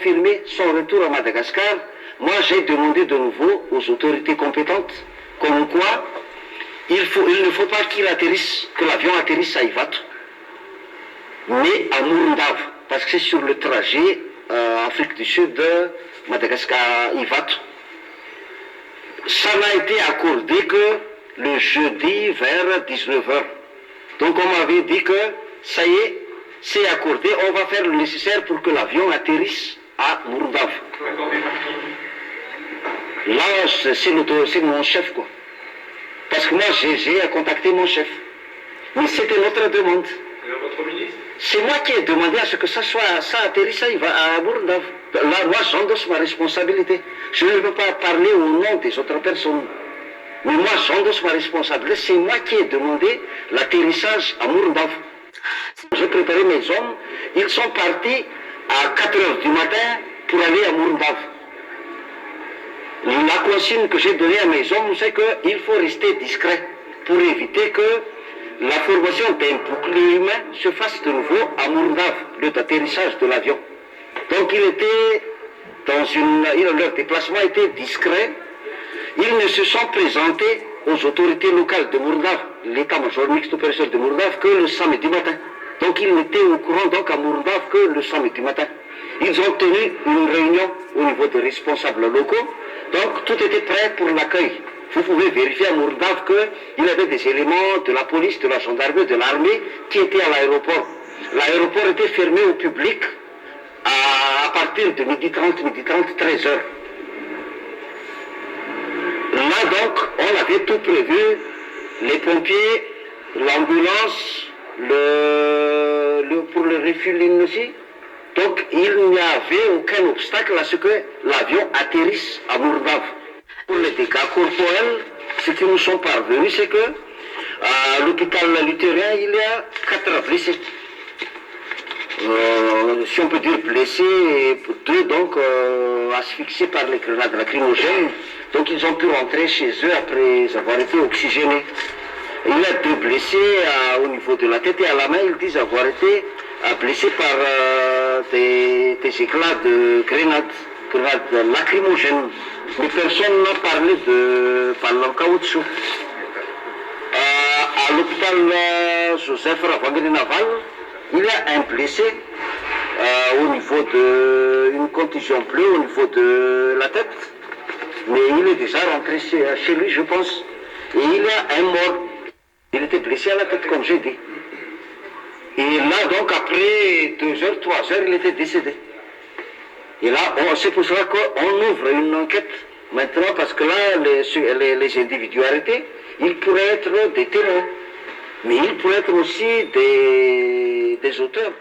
confirmer son retour à Madagascar, moi j'ai demandé de nouveau aux autorités compétentes, comme quoi il ne faut pas qu'il atterrisse, que l'avion atterrisse à Ivato, mais à Murundav, parce que c'est sur le trajet Afrique du Sud, Madagascar, Ivato. Ça n'a été accordé que le jeudi vers 19h. Donc on m'avait dit que ça y est, c'est accordé, on va faire le nécessaire pour que l'avion atterrisse à Murundav. Là, c'est mon chef, quoi. Parce que moi, j'ai contacté mon chef. Mais c'était notre demande. Votre ministre? C'est moi qui ai demandé à ce que ça atterrisse à Murundav. Là, moi, j'endosse ma responsabilité. Je ne peux pas parler au nom des autres personnes. Mais moi, j'endosse ma responsabilité. C'est moi qui ai demandé l'atterrissage à Murundav. J'ai préparé mes hommes. Ils sont partis à 4h du matin pour aller à Murundav. La consigne que j'ai donnée à mes hommes, c'est qu'il faut rester discret pour éviter que la formation d'un bouclier humain se fasse de nouveau à Murundav, l'atterrissage de l'avion. Donc leur déplacement était discret. Ils ne se sont présentés aux autorités locales de Murundav, l'état-major mixte opérationnel de Murundav, que le samedi matin. Donc ils n'étaient au courant donc à Murundav que le samedi matin. Ils ont tenu une réunion au niveau des responsables locaux. Donc tout était prêt pour l'accueil. Vous pouvez vérifier à Murundav qu'il y avait des éléments de la police, de la gendarmerie, de l'armée qui étaient à l'aéroport. L'aéroport était fermé au public à partir de 12h30, 13h. Là donc, on avait tout prévu, les pompiers, l'ambulance, pour le refueling aussi. Donc il n'y avait aucun obstacle à ce que l'avion atterrisse à Murundav. Pour les dégâts corporels, ce qui nous sont parvenus, c'est que à l'hôpital luthérien, il y a 4 blessés. Si on peut dire blessés, 2 donc asphyxiés par les grenades lacrymogènes. Donc ils ont pu rentrer chez eux après avoir été oxygénés. Il y a 2 blessés au niveau de la tête et à la main, ils disent avoir été blessés par des éclats de grenades lacrymogènes. Mais personne n'a parlé de ballon caoutchouc. À l'hôpital Joseph Ravangeli Naval, il y a un blessé au niveau d'une contusion bleue au niveau de la tête. Mais il est déjà rentré chez lui, je pense. Et il y a un mort. Il était blessé à la tête, comme j'ai dit. Et là, donc, après 2h, 3h, il était décédé. Et là, c'est pour cela qu'on ouvre une enquête maintenant, parce que là, les individus arrêtés, ils pourraient être des témoins. Mais ils pourraient être aussi des auteurs.